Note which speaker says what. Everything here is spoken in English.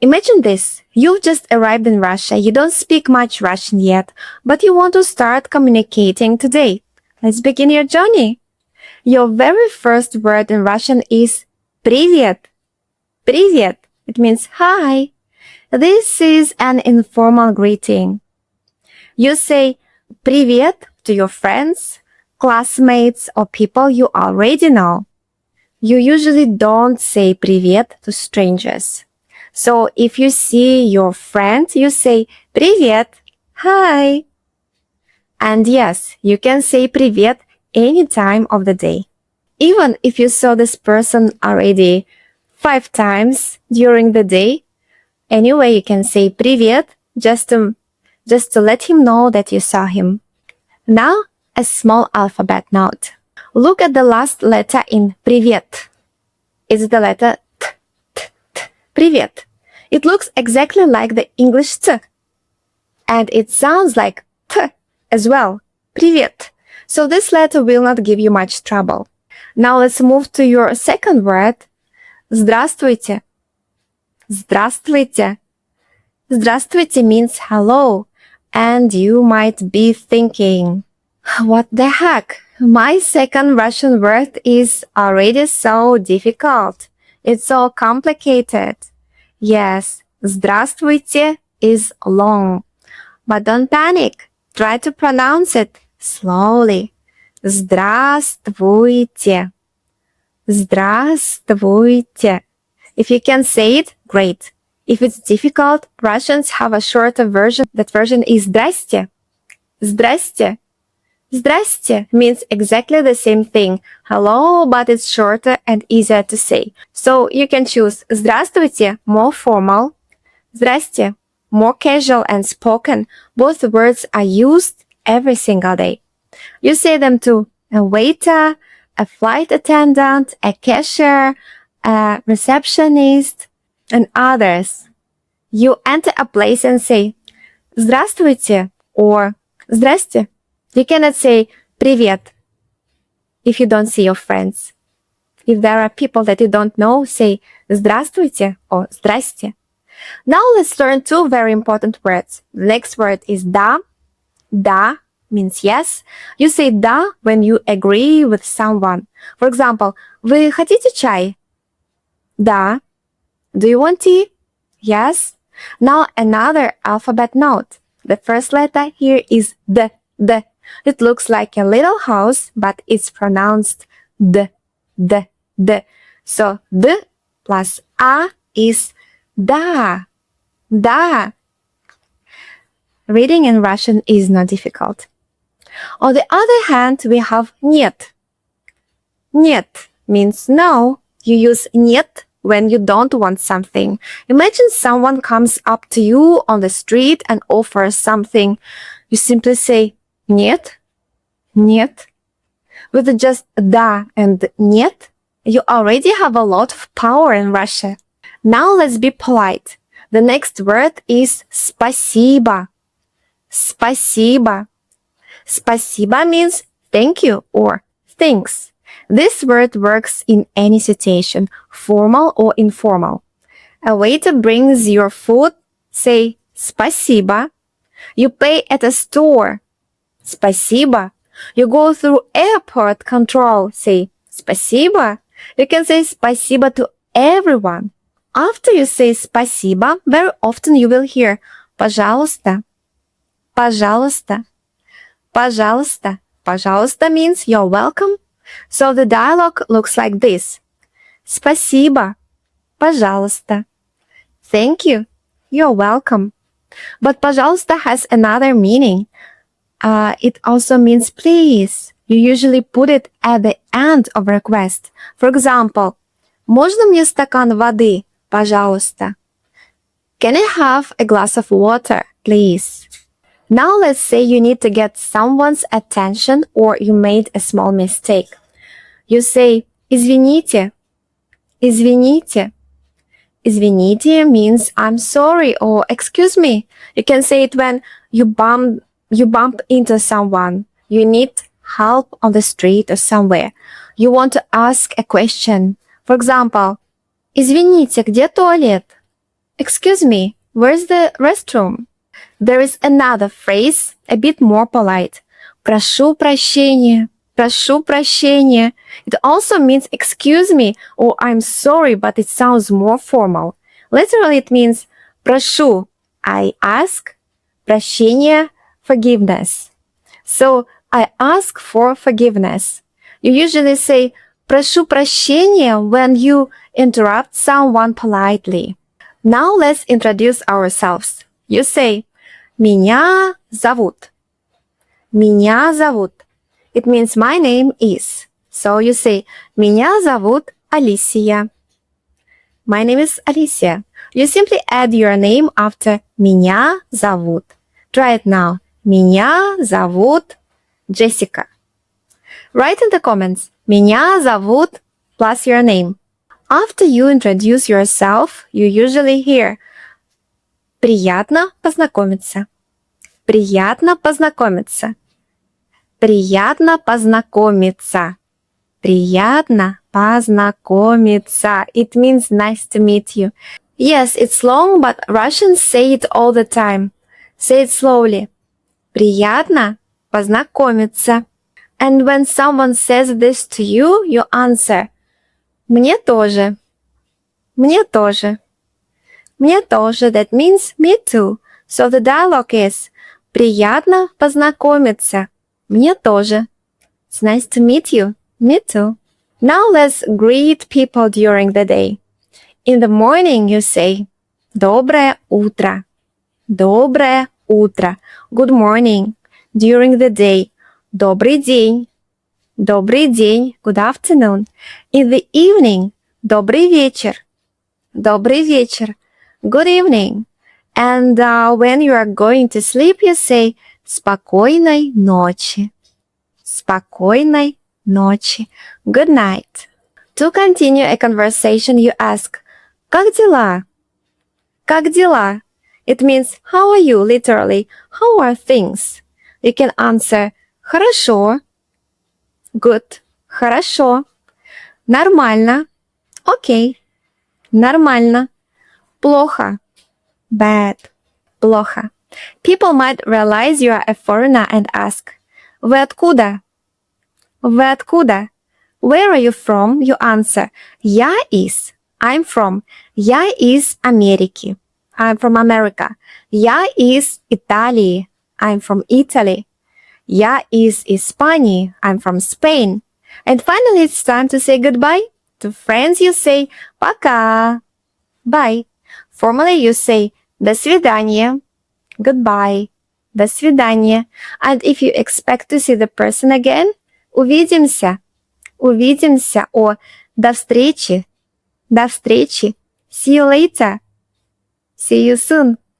Speaker 1: Imagine this. You've just arrived in Russia. You don't speak much Russian yet, but you want to start communicating today. Let's begin your journey. Your very first word in Russian is "Привет." Привет. It means hi. This is an informal greeting. You say "Привет" to your friends, classmates, or people you already know. You usually don't say "Привет" to strangers. So if you see your friend, you say "Привет," hi. And yes, you can say "Привет" any time of the day. Even if you saw this person already 5 times during the day, anyway, you can say "Привет" just to let him know that you saw him. Now, a small alphabet note. Look at the last letter in "Привет." It's the letter T, T, T. Привет. It looks exactly like the English T. And it sounds like T as well. Привет. So this letter will not give you much trouble. Now let's move to your second word. Здравствуйте. Здравствуйте. Здравствуйте means hello. And you might be thinking, what the heck? My second Russian word is already so difficult. It's so complicated. Yes, здравствуйте is long. But don't panic. Try to pronounce it slowly. Здравствуйте. Здравствуйте. If you can say it, great. If it's difficult, Russians have a shorter version. That version is здрасте. Здрасте. Здрасте means exactly the same thing. Hello, but it's shorter and easier to say. So you can choose здравствуйте, more formal. Здрасте, more casual and spoken. Both words are used every single day. You say them to a waiter, a flight attendant, a cashier, a receptionist, and others. You enter a place and say здравствуйте or здрасте. You cannot say привет if you don't see your friends. If there are people that you don't know, say здравствуйте or здрасте. Now let's learn 2 very important words. The next word is да. Да means yes. You say да when you agree with someone. For example, вы хотите чай? Да. Do you want tea? Yes. Now another alphabet note. The first letter here is D. D. It looks like a little house, but it's pronounced D. D. D. So D plus A is da. Da. Reading in Russian is not difficult. On the other hand, we have нет. Нет means no. You use нет when you don't want something. Imagine someone comes up to you on the street and offers something. You simply say нет, нет. With just да and нет, you already have a lot of power in Russia. Now let's be polite. The next word is спасибо. Спасибо. Спасибо means thank you or thanks. This word works in any situation, formal or informal. A waiter brings your food, say спасибо. You pay at a store, спасибо. You go through airport control, say спасибо. You can say спасибо to everyone. After you say спасибо, very often you will hear пожалуйста. Пожалуйста. Пожалуйста. Пожалуйста means you're welcome. So the dialogue looks like this. Спасибо. Пожалуйста. Thank you. You're welcome. But пожалуйста has another meaning. It also means please. You usually put it at the end of a request. For example, можно мне стакан воды, пожалуйста? Can I have a glass of water, please? Now let's say you need to get someone's attention or you made a small mistake. You say извините. Извините. Извините means I'm sorry or excuse me. You can say it when you bump into someone. You need help on the street or somewhere. You want to ask a question. For example, извините, где туалет? excuse me, where's the restroom? There is another phrase, a bit more polite. Прошу прощения. Прошу прощения. It also means excuse me or I'm sorry, but it sounds more formal. Literally, it means прошу, I ask, прощения, forgiveness. So, I ask for forgiveness. You usually say прошу прощения when you interrupt someone politely. Now let's introduce ourselves. You say меня зовут. Меня зовут. It means my name is. So you say меня зовут Olisiia. My name is Olisiia. You simply add your name after меня зовут. Try it now. Меня зовут Jessica. Write in the comments меня зовут plus your name. After you introduce yourself, you usually hear приятно познакомиться. Приятно познакомиться. Приятно познакомиться. Приятно познакомиться. It means nice to meet you. Yes, it's long, but Russians say it all the time. Say it slowly. Приятно познакомиться. And when someone says this to you, you answer мне тоже. Мне тоже. Мне тоже. That means me too. So the dialogue is приятно познакомиться. Мне тоже. It's nice to meet you. Me too. Now let's greet people during the day. In the morning you say доброе утро. Доброе утро. Good morning. During the day добрый день. Добрый день. Good afternoon. In the evening добрый вечер. Добрый вечер. Good evening. And when you are going to sleep, you say спокойной ночи. Спокойной ночи. Good night. To continue a conversation, you ask как дела? Как дела? It means how are you, literally. How are things? You can answer хорошо. Good. Хорошо. Нормально. Okay. Нормально. Плохо. Bad. Плохо. People might realize you are a foreigner and ask, вы откуда? Вы откуда? Where are you from? You answer, я из. I'm from. Я из Америки. I'm from America. Я из Италии. I'm from Italy. Я из Испании. I'm from Spain. And finally, it's time to say goodbye. To friends, you say пока. Bye. Formally, you say до свидания. Goodbye. До свидания. And if you expect to see the person again, увидимся. Увидимся. Or до встречи. До встречи. See you later. See you soon.